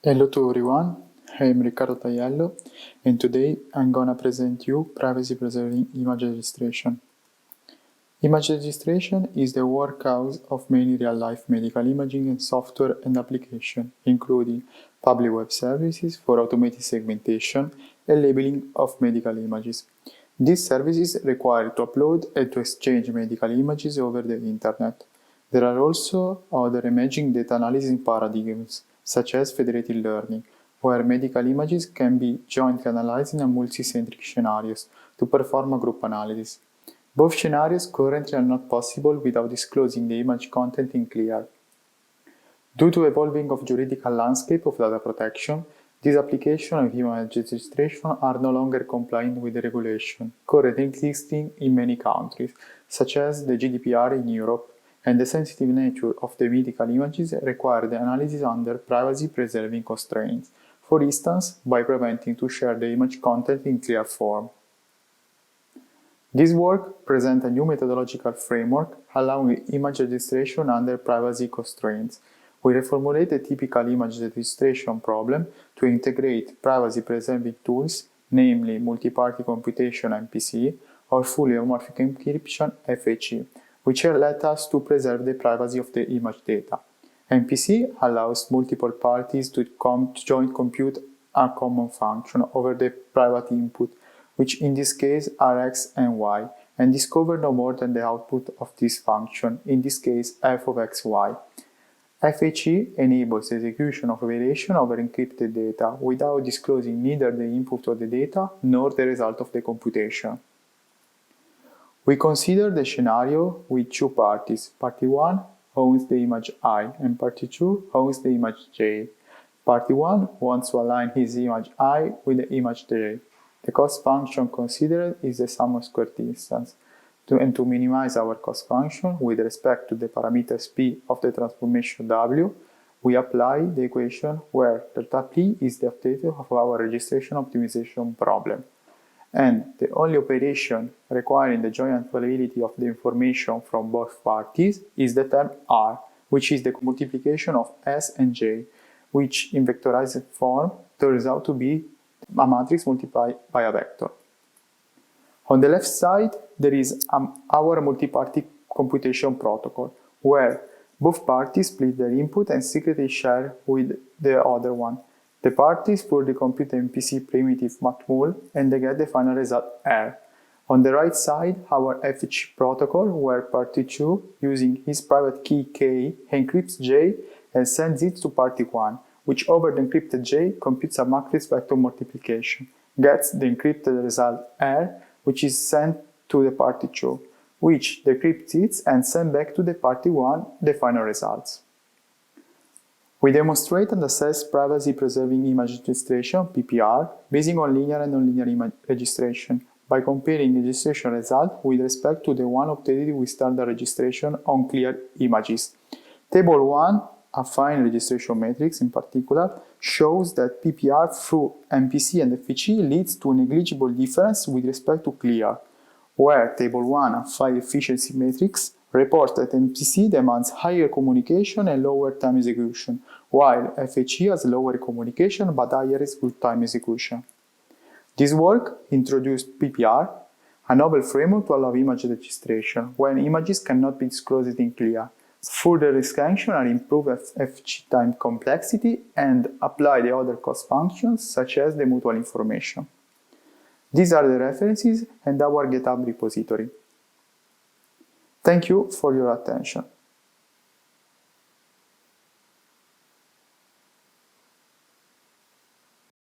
Hello to everyone, I'm Riccardo Taiello and today I'm gonna present you privacy preserving image registration. Image registration is the workhorse of many real-life medical imaging and software and applications, including public web services for automated segmentation and labeling of medical images. These services require to upload and to exchange medical images over the internet. There are also other emerging data analysis paradigms, such as federated learning, where medical images can be jointly analyzed in a multicentric scenarios to perform a group analysis. Both scenarios currently are not possible without disclosing the image content in CLIA. Due to evolving of juridical landscape of data protection, these applications of image registration are no longer compliant with the regulation currently existing in many countries, such as the GDPR in Europe, and the sensitive nature of the medical images require the analysis under privacy-preserving constraints, for instance, by preventing to share the image content in clear form. This work presents a new methodological framework allowing image registration under privacy constraints. We reformulate the typical image registration problem to integrate privacy-preserving tools, namely multi-party computation MPC or fully homomorphic encryption FHE, which let us to preserve the privacy of the image data. MPC allows multiple parties to joint compute a common function over the private input, which in this case are x and y, and discover no more than the output of this function, in this case f of xy. FHE enables the execution of operation over encrypted data without disclosing neither the input of the data nor the result of the computation. We consider the scenario with two parties. Party 1 owns the image I and party 2 owns the image J. Party 1 wants to align his image I with the image J. The cost function considered is the sum of square distance. To minimize our cost function with respect to the parameters P of the transformation W, we apply the equation where delta P is the update of our registration optimization problem. And the only operation requiring the joint availability of the information from both parties is the term R, which is the multiplication of S and J, which in vectorized form turns out to be a matrix multiplied by a vector. On the left side, there is our multi-party computation protocol, where both parties split their input and secretly share with the other one. The parties fully compute the MPC primitive matmul and they get the final result R. On the right side, our FH protocol, where party 2, using his private key K, encrypts J and sends it to party 1, which over the encrypted J computes a matrix vector multiplication, gets the encrypted result R, which is sent to the party 2, which decrypts it and sends back to the party 1 the final results. We demonstrate and assess privacy-preserving image registration, PPR, based on linear and nonlinear image registration, by comparing registration result with respect to the one obtained with standard registration on clear images. Table 1, a fine registration matrix in particular, shows that PPR through MPC and FHE leads to a negligible difference with respect to clear, where Table 1, a fine efficiency matrix, reports that MPC demands higher communication and lower time execution, while FHE has lower communication but higher good time execution. This work introduced PPR, a novel framework to allow image registration when images cannot be disclosed in CLIA. Further extension are improve FHE time complexity and apply the other cost functions such as the mutual information. These are the references and our GitHub repository. Thank you for your attention.